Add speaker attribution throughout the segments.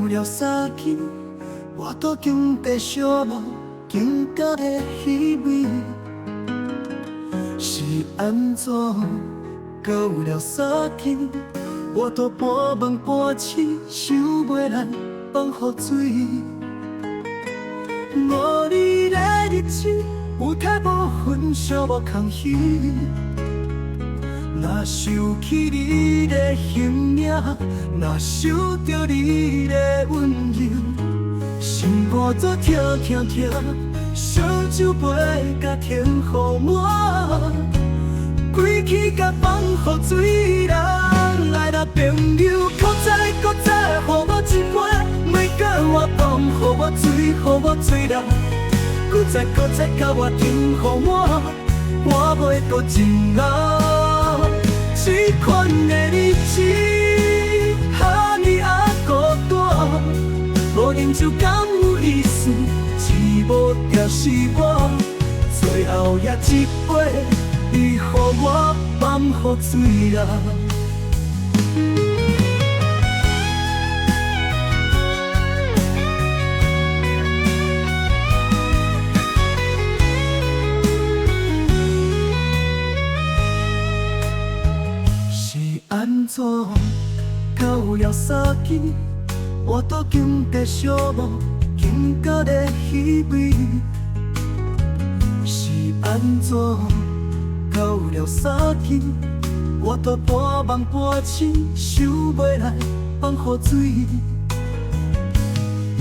Speaker 1: 了三更，我都经地寂寞，经到的虚伪，是安怎？到了三更，我都半梦半醒，想袂来放雨水。无你的日子，有太无分寂寞空虚。若想起你的形影，若想着你的温柔，心肝做疼疼疼，烧酒杯甲天雨满，归去甲放雨水人。来啦，朋友，搁再予我一杯，每个我放予我水，予我醉人。搁再甲我天雨满，我袂搁情人。这款的日子，哈你啊孤单，无饮酒敢有意思，寂寞就是我。最后也一杯，你予我放予醉人。安怎到了三更，我都经地寂寞，经到的虚伪。是安怎到了三更，我都半梦半醒，想袂来放雨水。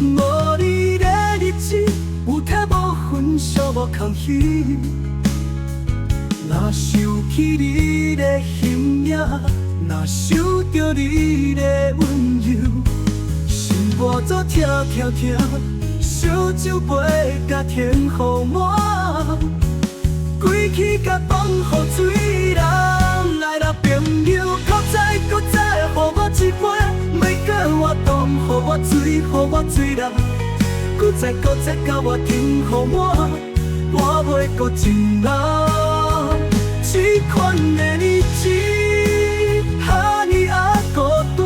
Speaker 1: 无你的日子，有太无分寂寞空虚。若想起你的形影，若想着你的温柔，心肝做疼疼疼，烧酒杯甲天雨满，归去甲放雨水人。来啦，朋友，搁再予我一杯，每个我冻，予我醉，予我醉人。搁再甲我天雨满，我袂搁情人。这款的日子，哈你啊孤单，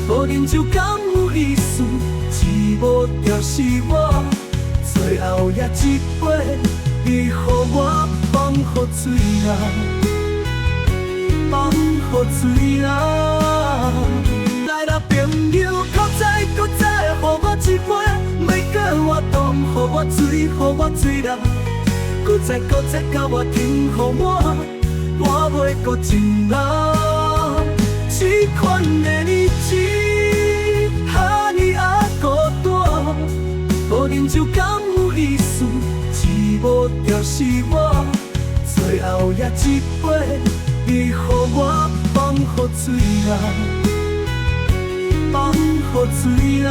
Speaker 1: 无饮酒敢有意思，寂寞就是我。最后也一杯，你予我放予醉人，放予醉人。来啦，朋友，搁再予我一杯，每个我冻，予我醉，予我醉人。搁再甲我天雨满，我袂搁情人。这款的日子，哈你啊孤单，无饮酒敢有意思，寂寞就是我。最后也一杯，你予我放予醉人，放予醉人。